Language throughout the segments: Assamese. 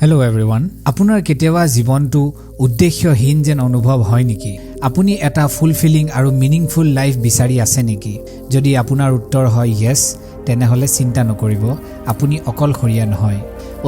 Hello everyone. আপোনাৰ কেতিয়াবা জীৱনটো উদ্দেশ্যহীন যেন অনুভৱ হয় নেকি? আপুনি এটা ফুলফিলিং আৰু মিনিংফুল লাইফ বিচাৰি আছে নেকি? যদি আপোনাৰ উত্তৰ হয় yes, তেনেহলে চিন্তা নকৰিব, আপুনি অকলশৰীয়া নহয়।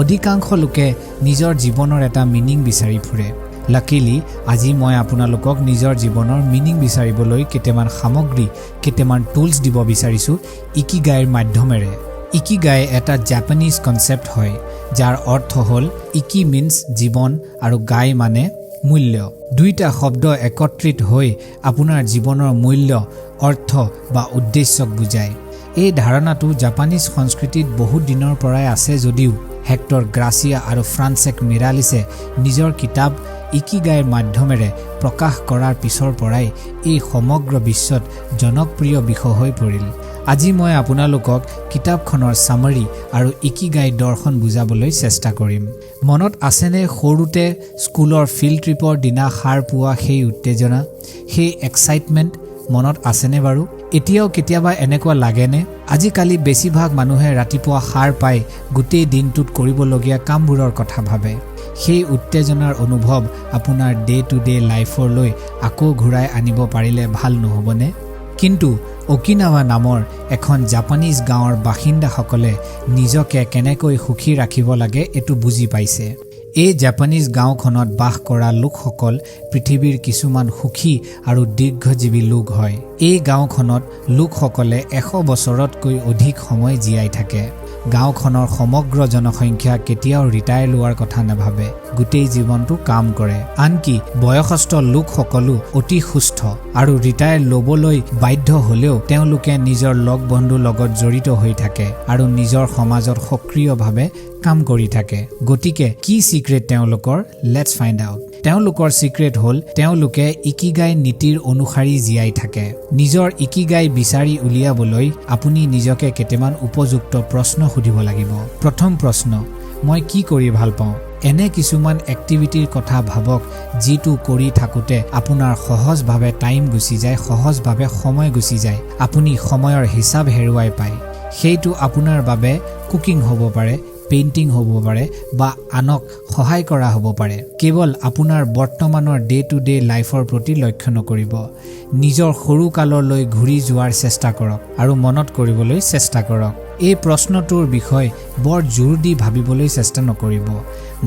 অধিকাংশ লোকে নিজৰ জীৱনৰ এটা মিনিং বিচাৰি ফুৰে। লাকিলি আজি মই আপোনালোকক নিজৰ জীৱনৰ মিনিং বিচাৰিবলৈ কেইটামান সামগ্ৰী, কেইটামান টুলছ দিব বিচাৰিছো ইকিগাইৰ মাধ্যমেৰে। ইকিগাই এটা জাপানীজ কনসেপ্ট হয় যাৰ অৰ্থ হ'ল ইকি মিন্স জীৱন আৰু গাই মানে মূল্য। দুইটা শব্দ একত্ৰিত হৈ আপোনাৰ জীৱনৰ মূল্য, অৰ্থ বা উদ্দেশ্যক বুজায়। এই ধাৰণাটো জাপানীজ সংস্কৃতিত বহুত দিনৰ পৰাই আছে যদিও হেক্টৰ গ্ৰাচিয়া আৰু ফ্ৰান্সেক মিৰালিছে নিজৰ কিতাপ ইকিগাইৰ মাধ্যমেৰে প্ৰকাশ কৰাৰ পিছৰ পৰাই এই সমগ্ৰ বিশ্বত জনপ্ৰিয় বিষয় হৈ পৰিল। আজি মই আপোনালোকক কিতাপখনৰ সামাৰী আৰু ইকিগাই দৰ্শন বুজাবলৈ চেষ্টা কৰিম। মনত আছেনে সৰুতে স্কুলৰ ফিল্ড ট্ৰিপৰ দিনা সাৰ পোৱা সেই উত্তেজনা, সেই এক্সাইটমেণ্ট মনত আছেনে বাৰু? এতিয়াও কেতিয়াবা এনেকুৱা লাগেনে? আজিকালি বেছিভাগ মানুহে ৰাতিপুৱা সাৰ পাই গোটেই দিনটোত কৰিবলগীয়া কামবোৰৰ কথা ভাবে। সেই উত্তেজনাৰ অনুভৱ আপোনাৰ ডে টু ডে লাইফৰলৈ আকৌ ঘূৰাই আনিব পাৰিলে ভাল নহবনে? কিন্তু অকিনাৱা নামৰ এখন জাপানীজ গাঁৱৰ বাসিন্দাসকলে নিজকে কেনেকৈ সুখী ৰাখিব লাগে এইটো বুজি পাইছে। এই জাপানীজ গাঁওখনত বাস কৰা লোকসকল পৃথিৱীৰ কিছুমান সুখী আৰু দীৰ্ঘজীৱী লোক হয়। এই গাঁওখনত লোকসকলে 100 বছৰতকৈ অধিক সময় জীয়াই থাকে। গাঁওখনৰ সমগ্ৰ জনসংখ্যা কেতিয়াও ৰিটায়াৰ লোৱাৰ কথা নাভাবে, গোটেই জীৱনটো কাম কৰে। আনকি বয়সস্থ লোকসকলো অতি সুস্থ আৰু ৰিটায়াৰ ল'বলৈ বাধ্য হ'লেও তেওঁলোকে নিজৰ লগ বন্ধুৰ লগত জড়িত হৈ থাকে আৰু নিজৰ সমাজত সক্ৰিয়ভাৱে কাম কৰি থাকে। গতিকে কি সিক্ৰেট তেওঁলোকৰ? Let's find out. তেওঁলোকৰ সিক্ৰেট হ'ল তেওঁলোকে ইকিগাই নীতিৰ অনুসাৰী জীয়াই থাকে। নিজৰ ইকিগাই বিচাৰি উলিয়াবলৈ আপুনি নিজকে কেইটামান উপযুক্ত প্ৰশ্ন সুধিব লাগিব। প্ৰথম প্ৰশ্ন, মই কি কৰি ভাল পাওঁ? এনে কিছুমান এক্টিভিটিৰ কথা ভাবক যিটো কৰি থাকোঁতে আপোনাৰ সহজভাৱে টাইম গুচি যায়, সহজভাৱে সময় গুচি যায়, আপুনি সময়ৰ হিচাপ হেৰুৱাই পায়। সেইটো আপোনাৰ বাবে কুকিং হ'ব পাৰে, পেইণ্টিং হ'ব পাৰে বা আনক সহায় কৰা হ'ব পাৰে। কেৱল আপোনাৰ বৰ্তমানৰ ডে টু ডে লাইফৰ প্ৰতি লক্ষ্য নকৰিব। নিজৰ সৰু কাললৈ ঘূৰি যোৱাৰ চেষ্টা কৰক আৰু মনত কৰিবলৈ চেষ্টা কৰক। এই প্ৰশ্নটোৰ বিষয়ে বৰ জোৰ দি ভাবিবলৈ চেষ্টা নকৰিব।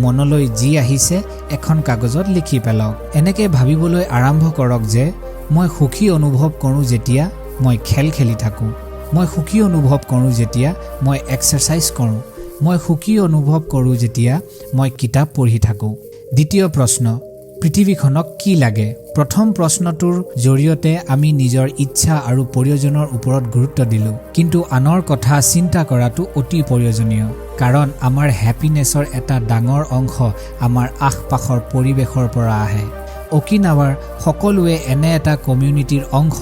মনলৈ যি আহিছে এখন কাগজত লিখি পেলাওক। এনেকৈ ভাবিবলৈ আৰম্ভ কৰক যে মই সুখী অনুভৱ কৰোঁ যেতিয়া মই খেল খেলি থাকোঁ, মই সুখী অনুভৱ কৰোঁ যেতিয়া মই এক্সাৰচাইজ কৰোঁ, মই সুখী অনুভৱ কৰোঁ যেতিয়া মই কিতাপ পঢ়ি থাকোঁ। দ্বিতীয় প্ৰশ্ন, পৃথিৱীখনক কি লাগে? প্ৰথম প্ৰশ্নটোৰ জৰিয়তে আমি নিজৰ ইচ্ছা আৰু প্ৰয়োজনৰ ওপৰত গুৰুত্ব দিলোঁ, কিন্তু আনৰ কথা চিন্তা কৰাটো অতি প্ৰয়োজনীয়। কাৰণ আমাৰ হেপিনেছৰ এটা ডাঙৰ অংশ আমাৰ আশপাশৰ পৰিৱেশৰ পৰা আহে। অকিনাৱাৰ সকলোৱে এনে এটা কমিউনিটিৰ অংশ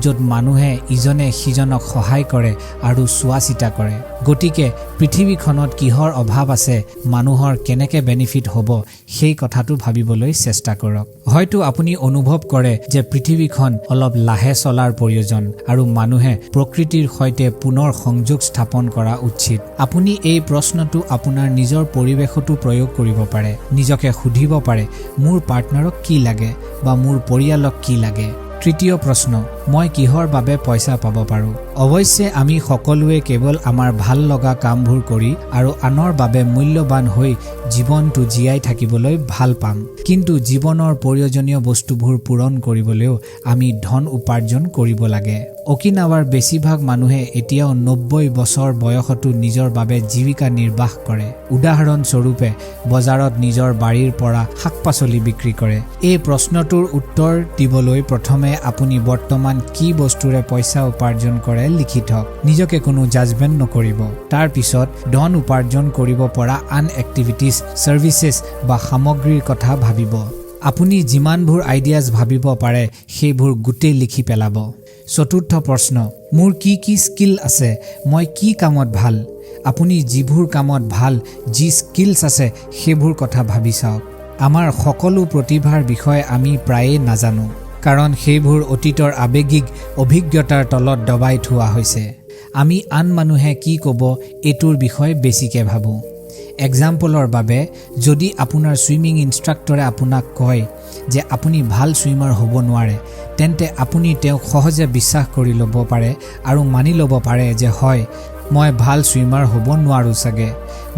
য'ত মানুহে ইজনে সিজনক সহায় কৰে আৰু চোৱা চিতা কৰে। গতিকে পৃথিৱীখনত কিহৰ অভাৱ আছে, মানুহৰ কেনেকৈ বেনিফিট হ'ব সেই কথাটো ভাবিবলৈ চেষ্টা কৰক। হয়তো আপুনি অনুভৱ কৰে যে পৃথিৱীখন অলপ লাহে চলাৰ প্ৰয়োজন আৰু মানুহে প্ৰকৃতিৰ সৈতে পুনৰ সংযোগ স্থাপন কৰা উচিত। আপুনি এই প্ৰশ্নটো আপোনাৰ নিজৰ পৰিৱেশতো প্ৰয়োগ কৰিব পাৰে। নিজকে সুধিব পাৰে, মোৰ পাৰ্টনাৰক কি লাগে বা মোৰ পৰিয়ালক কি লাগে? তৃতীয় প্ৰশ্ন, মই কিহৰ বাবে পইচা পাব পাৰোঁ? অৱশ্যে আমি সকলোৱে কেৱল আমাৰ ভাল লগা কামবোৰ কৰি আৰু আনৰ বাবে মূল্যৱান হৈ জীৱনটো জীয়াই থাকিবলৈ ভাল পাম। কিন্তু জীৱনৰ প্ৰয়োজনীয় বস্তুবোৰ পূৰণ কৰিবলৈও আমি ধন উপাৰ্জন কৰিব লাগে। অকিনাৱাৰ বেছিভাগ মানুহে এতিয়াও 90 বছৰ বয়সতো নিজৰ বাবে জীৱিকা নিৰ্বাহ কৰে। উদাহৰণস্বৰূপে বজাৰত নিজৰ বাৰীৰ পৰা শাক পাচলি বিক্ৰী কৰে। এই প্ৰশ্নটোৰ উত্তৰ দিবলৈ প্ৰথমে আপুনি বৰ্তমান কি বস্তুৰে পইচা উপাৰ্জন কৰে লিখি থওক। নিজকে কোনো জাজমেণ্ট নকৰিব। তাৰ পিছত ধন উপাৰ্জন কৰিব পৰা আন এক্টিভিটিজ, ছাৰ্ভিচেছ বা সামগ্ৰীৰ কথা ভাবিব। আপুনি যিমানবোৰ আইডিয়াজ ভাবিব পাৰে সেইবোৰ গোটেই লিখি পেলাব। চতুৰ্থ প্ৰশ্ন, মোৰ কি কি স্কিল আছে? মই কি কামত ভাল? আপুনি যিবোৰ কামত ভাল, যি স্কিলছ আছে সেইবোৰ কথা ভাবি চাওক। আমাৰ সকলো প্ৰতিভাৰ বিষয়ে আমি প্ৰায়ে নাজানো, কাৰণ সেইবোৰ অতীতৰ আৱেগিক অভিজ্ঞতাৰ তলত দবাই থোৱা হৈছে। আমি আন মানুহে কি ক'ব এইটোৰ বিষয়ে বেছিকৈ ভাবোঁ। এক্সাম্পলৰ বাবে যদি আপোনাৰ সুইমিং ইনষ্ট্ৰাক্টৰে আপোনাক কয় যে আপুনি ভাল সুইমাৰ হ'ব নোৱাৰে তেন্তে আপুনি তেওঁক সহজে বিশ্বাস কৰি ল'ব পাৰে আৰু মানি ল'ব পাৰে যে হয় মই ভাল সুইমাৰ হ'ব নোৱাৰো চাগে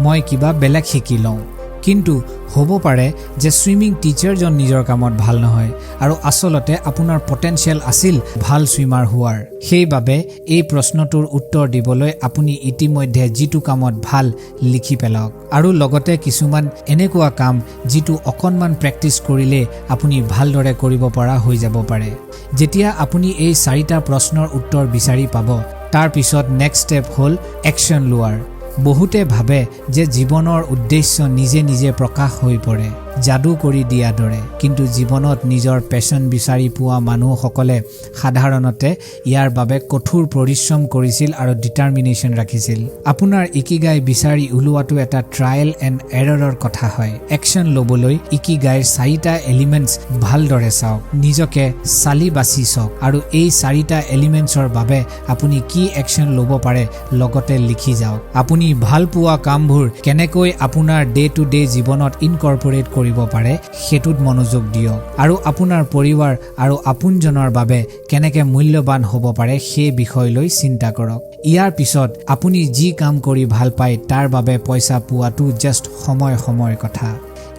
মই কিবা বেলেগ শিকি লওঁ কিন্তু হ'ব পাৰে যে সুইমিং টিচাৰজন নিজৰ কামত ভাল নহয় আৰু আসলতে আপোনাৰ পটেনশিয়াল আছিল ভাল সুইমাৰ হোৱাৰ সেইবাবে এই প্ৰশ্নটোৰ উত্তৰ দিবলৈ আপুনি ইতিমধ্যে যিটো কামত ভাল লিখি পেলাওক আৰু লগতে কিছুমান এনেকুৱা কাম যিটো অকণমান প্ৰেক্টিচ কৰিলে আপুনি ভালদৰে কৰিব পৰা হৈ যাব পাৰে যেতিয়া আপুনি এই 4টা প্ৰশ্নৰ উত্তৰ বিচাৰি পাব তাৰ পিছত নেক্সট ষ্টেপ হ'ল একচন লোৱাৰ বহুতে ভাবে যে জীৱনৰ উদ্দেশ্য নিজে নিজে প্ৰকাশ হৈ পৰে জাদু কৰি দিয়া দৰে কিন্তু জীৱনত নিজৰ পেশন বিচাৰি পোৱা মানুহসকলে সাধাৰণতে ইয়াৰ বাবে কঠোৰ পৰিশ্ৰম কৰিছিল আৰু ডিটাৰমিনেশ্যন ৰাখিছিল আপোনাৰ ইকিগাই বিচাৰি উলোৱাটো এটা ট্ৰায়েল এণ্ড এৰৰৰ কথা হয় একচন ল'বলৈ ইকিগাইৰ 4টা এলিমেণ্টছ ভালদৰে চাওক নিজকে চালি বাছি চাওক আৰু এই 4টা এলিমেণ্টছৰ বাবে আপুনি কি একচন ল'ব পাৰে লগতে লিখি যাওক আপুনি ভাল পোৱা কামবোৰ কেনেকৈ আপোনাৰ ডে টু ডে জীৱনত ইনকৰ্পোৰেট কৰিব পাৰে হেতুত মনোযোগ দিয়ক আৰু আপোনাৰ পৰিৱাৰ আৰু আপোনজনৰ বাবে কেনেকৈ মূল্যৱান হ'ব পাৰে সেই বিষয়লৈ চিন্তা কৰক ইয়াৰ পিছত আপুনি যি কাম কৰি ভাল পায় তাৰ বাবে পইচা পোৱাটো জাষ্ট সময় কথা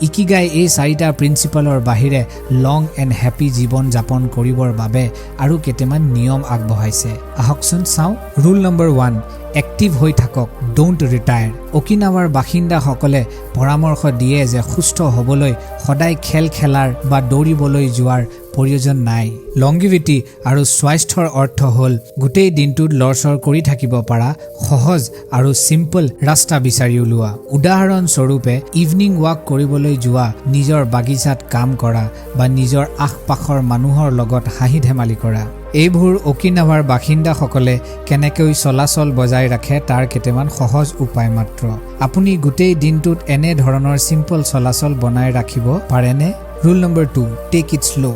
ইকিগাই এই 4টা প্ৰিন্সিপালৰ বাহিৰে লং এণ্ড হেপী জীৱন যাপন কৰিবৰ বাবে আৰু কেইটামান নিয়ম আগবঢ়াইছে আহকচোন চাওঁ ৰুল নম্বৰ 1 এক্টিভ হৈ থাকক ডোন্ট ৰিটায়াৰ অকিনাৱাৰ বাসিন্দাসকলে পৰামৰ্শ দিয়ে যে সুস্থ হ'বলৈ সদায় খেল খেলাৰ বা দৌৰিবলৈ যোৱাৰ প্ৰয়োজন নাই লংগিভিটি আৰু স্বাস্থ্যৰ অৰ্থ হ'ল গোটেই দিনটোত লৰচৰ কৰি থাকিব পৰা সহজ আৰু সিম্পল ৰাস্তা বিচাৰি উলোৱা উদাহৰণ স্বৰূপে ইভিনিং ৱাক কৰিবলৈ যোৱা নিজৰ বাগিচাত কাম কৰা বা নিজৰ আশপাশৰ মানুহৰ লগত হাঁহি ধেমালি কৰা এইবোৰ অকিনাৱাৰ বাসিন্দাসকলে কেনেকৈ চলাচল বজাই ৰাখে তাৰ কেইটামান সহজ উপায় মাত্ৰ আপুনি গোটেই দিনটোত এনে ধৰণৰ সিম্পল চলাচল বনাই ৰাখিব পাৰেনে rule number 2 take it slow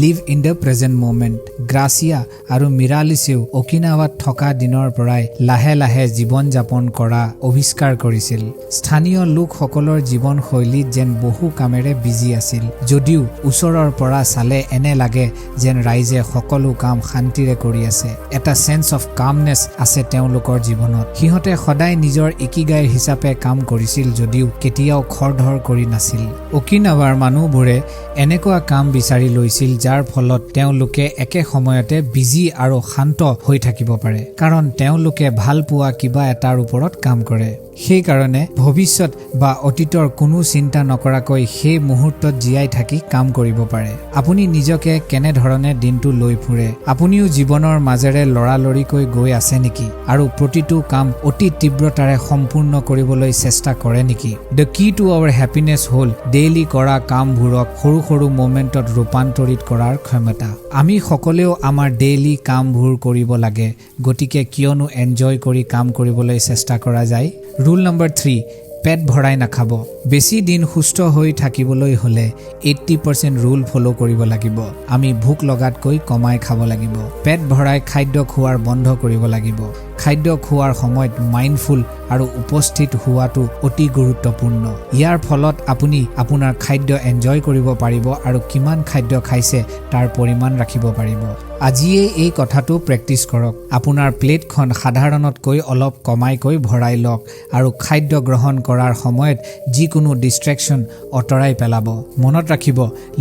live in the present moment গ্ৰাচিয়া আৰু মিৰালিছেও অকিনাৱাত থকা দিনৰ পৰাই লাহে লাহে জীৱন যাপন কৰা আৱিষ্কাৰ কৰিছিল স্থানীয় লোকসকলৰ জীৱনশৈলীত যেন বহু কামেৰে বিজি আছিল যদিও ওচৰৰ পৰা চালে এনে লাগে যেন ৰাইজে সকলো কাম শান্তিৰে কৰি আছে এটা সেন্স অফ কামনেছ আছে তেওঁলোকৰ জীৱনত সিহঁতে সদায় নিজৰ ইকিগাই হিচাপে কাম কৰিছিল যদিও কেতিয়াও খৰধৰ কৰি নাছিল অকিনাৱাৰ মানুহবোৰে এনেকুৱা কাম বিচাৰি লৈছিল যাৰ ফলত তেওঁলোকে একে সময়তে বিজি আৰু শান্ত হৈ থাকিব পাৰে কাৰণ তেওঁলোকে ভাল পোৱা কিবা এটাৰ ওপৰত কাম কৰে সেই কাৰণে ভৱিষ্যত বা অতীতৰ কোনো চিন্তা নকৰাকৈ সেই মুহূৰ্তত জীয়াই থাকি কাম কৰিব পাৰে আপুনি নিজকে কেনে ধৰণে দিনটো লৈ ফুৰে আপুনিও জীৱনৰ মাজেৰে লৰালৰিকৈ গৈ আছে নেকি আৰু প্ৰতিটো কাম অতি তীব্ৰতাৰে সম্পূৰ্ণ কৰিবলৈ চেষ্টা কৰে নেকি দ্য কি টু আৱাৰ হেপিনেছ হ'ল ডেইলি কৰা কামবোৰক সৰু সৰু মোমেণ্টত ৰূপান্তৰিত কৰাৰ ক্ষমতা আমি সকলেও আমাৰ ডেইলি কামবোৰ কৰিব লাগে গতিকে কিয়নো এনজয় কৰি কাম কৰিবলৈ চেষ্টা কৰা যায় ৰুল নম্বৰ 3 পেট ভৰাই নাখাব বেছি দিন সুস্থ হৈ থাকিবলৈ হলে 80% ৰুল ফলো কৰিব লাগিব আমি ভোক লগাতকৈ কমাই খাব লাগিব পেট ভৰাই খাদ্য খোৱাৰ বন্ধ কৰিব লাগিব খাদ্য খোৱাৰ সময়ত মাইণ্ডফুল আৰু উপস্থিত হোৱাটো অতি গুৰুত্বপূৰ্ণ ইয়াৰ ফলত আপুনি আপোনাৰ খাদ্য এনজয় কৰিব পাৰিব আৰু কিমান খাদ্য খাইছে তাৰ পৰিমাণ ৰাখিব পাৰিব আজিয়ে এই কথাটো প্ৰেক্টিচ কৰক আপোনাৰ প্লেটখন সাধাৰণতকৈ অলপ কমাইকৈ ভৰাই লওক আৰু খাদ্য গ্ৰহণ কৰাৰ সময়ত যিকোনো ডিস্ট্ৰেকশন অতৰাই পেলাব মনত ৰাখিব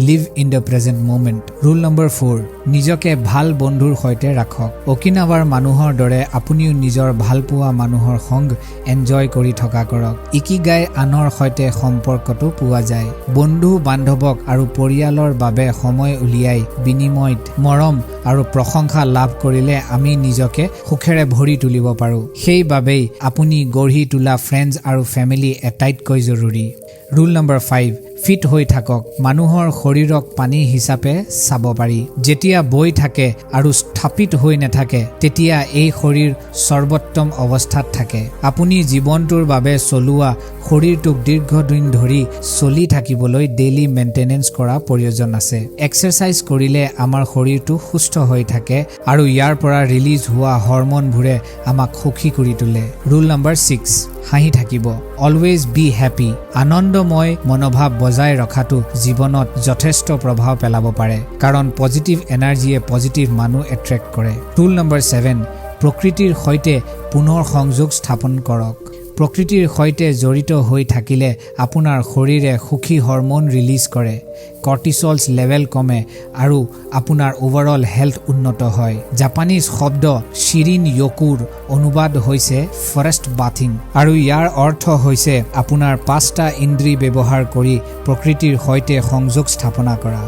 live in the present moment rule number 4 নিজকে ভাল বন্ধুৰ সৈতে ৰাখক অকিনাৱাৰ মানুহৰ দৰে আপুনিও নিজৰ ভাল পোৱা মানুহৰ সংগ এনজয় কৰি থকা কৰক ইকিগাই আনৰ সৈতে সম্পৰ্কটো পোৱা যায় বন্ধু বান্ধৱক আৰু পৰিয়ালৰ বাবে সময় উলিয়াই বিনিময়ত মৰম আৰু প্ৰশংসা লাভ কৰিলে আমি নিজকে সুখেৰে ভৰি তুলিব পাৰো সেইবাবেই আপুনি গঢ়ি তোলা ফ্ৰেণ্ডছ আৰু ফেমিলি এটাইতকৈ জৰুৰী ৰুল নম্বৰ 5 ফিট হৈ থাকক মানুহৰ শৰীৰক পানী হিচাপে চাব পাৰি যেতিয়া বৈ থাকে আৰু স্থাপিত হৈ নাথাকে তেতিয়া এই শৰীৰ সৰ্বোত্তম অৱস্থাত থাকে আপুনি জীৱনটোৰ বাবে চলোৱা শৰীৰটোক দীৰ্ঘদিন ধৰি চলি থাকিবলৈ ডেইলি মেইনটেনেন্স কৰা প্ৰয়োজন আছে এক্সাৰসাইজ কৰিলে আমাৰ শৰীৰটো সুস্থ হৈ থাকে আৰু ইয়াৰ পৰা ৰিলিজ হোৱা হৰমনবোৰে আমাক সুখী কৰি তোলে ৰুল নম্বৰ 6 হাঁহি থাকিব অলৱেজ বি হেপী আনন্দময় মনোভাৱ বজাই ৰখাটো জীৱনত যথেষ্ট প্ৰভাৱ পেলাব পাৰে কাৰণ পজিটিভ এনাৰ্জিয়ে পজিটিভ মানুহ এট্ৰেক্ট কৰে টুল নম্বৰ 7 প্ৰকৃতিৰ সৈতে পুনৰ সংযোগ স্থাপন কৰক প্ৰকৃতিৰ সৈতে জড়িত হৈ থাকিলে আপোনাৰ শৰীৰে সুখী হৰমোন ৰিলিজ কৰে কৰ্টিসলছ লেভেল কমে আৰু আপোনাৰ ওভাৰঅল হেল্থ উন্নত হয় জাপানীজ শব্দ শিৰিন য়কুৰ অনুবাদ হৈছে ফৰেষ্ট বাথিং আৰু ইয়াৰ অৰ্থ হৈছে আপোনাৰ 5টা ইন্দ্ৰিয় ব্যৱহাৰ কৰি প্ৰকৃতিৰ সৈতে সংযোগ স্থাপনা কৰা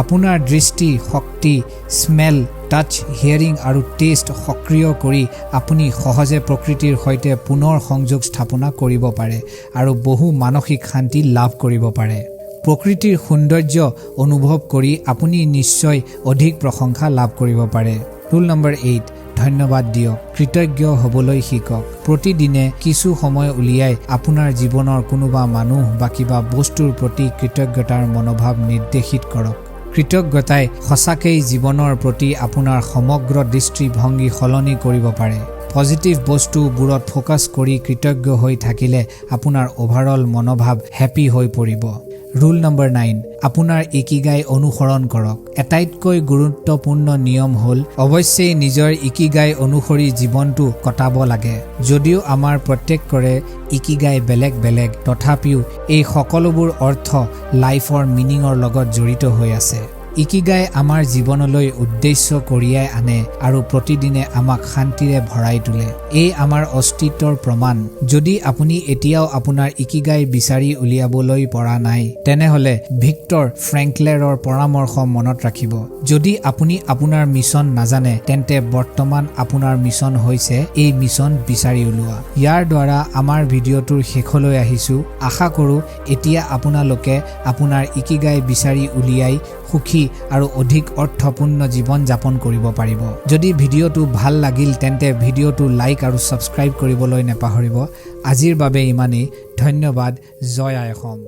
আপোনাৰ দৃষ্টি শক্তি স্মেল টাচ হিয়াৰিং আৰু টেষ্ট সক্ৰিয় কৰি আপুনি সহজে প্ৰকৃতিৰ সৈতে পুনৰ সংযোগ স্থাপনা কৰিব পাৰে আৰু বহু মানসিক শান্তি লাভ কৰিব পাৰে প্ৰকৃতিৰ সৌন্দৰ্য অনুভৱ কৰি আপুনি নিশ্চয় অধিক প্ৰশংসা লাভ কৰিব পাৰে টুল নম্বৰ 8 ধন্যবাদ দিয়ক কৃতজ্ঞ হ'বলৈ শিকক প্ৰতিদিনে কিছু সময় উলিয়াই আপোনাৰ জীৱনৰ কোনোবা মানুহ বা কিবা বস্তুৰ প্ৰতি কৃতজ্ঞতাৰ মনোভাৱ নিৰ্দেশিত কৰক কৃতজ্ঞতাই সঁচাকৈ জীৱনৰ প্ৰতি আপোনাৰ সমগ্ৰ দৃষ্টিভংগী সলনি কৰিব পাৰে পজিটিভ বস্তুবোৰত ফোকাছ কৰি কৃতজ্ঞ হৈ থাকিলে আপোনাৰ ওভাৰঅল মনোভাৱ হেপী হৈ পৰিব ৰুল নম্বৰ 9 আপোনাৰ ইকিগাই অনুসৰণ কৰক এটাইতকৈ গুৰুত্বপূৰ্ণ নিয়ম হ'ল অৱশ্যেই নিজৰ ইকিগাই অনুসৰি জীৱনটো কটাব লাগে যদিও আমাৰ প্ৰত্যেকৰে ইকিগাই বেলেগ বেলেগ তথাপিও এই সকলোবোৰ অৰ্থ লাইফৰ মিনিঙৰ লগত জড়িত হৈ আছে ইকিগাই আমাৰ জীৱনলৈ উদ্দেশ্য কঢ়িয়াই আনে আৰু প্ৰতিদিনে আমাক শান্তিৰে ভৰাই তোলে এই আমাৰ অস্তিত্বৰ প্ৰমাণ যদি আপুনি এতিয়াও আপোনাৰ ইকিগাই বিচাৰি উলিয়াবলৈ পৰা নাই তেনেহলে ভিক্টৰ ফ্ৰেংকলেৰৰ পৰামৰ্শ মনত ৰাখিব যদি আপুনি আপোনাৰ মিছন নাজানে তেন্তে বৰ্তমান আপোনাৰ মিছন হৈছে এই মিছন বিচাৰি উলিওৱা ইয়াৰ দ্বাৰা আমাৰ ভিডিঅ'টোৰ শেষলৈ আহিছো আশা কৰো এতিয়া আপোনালোকে আপোনাৰ ইকিগাই বিচাৰি উলিয়াই সুখী আৰু অধিক অৰ্থপূৰ্ণ জীৱন যাপন কৰিব পাৰিব যদি ভিডিঅ'টো ভাল লাগিল তেন্তে ভিডিঅ'টো লাইক আৰু সাবস্ক্ৰাইব কৰিবলৈ নেপাহৰিব আজিৰ বাবে ইমানেই ধন্যবাদ জয় আই অসম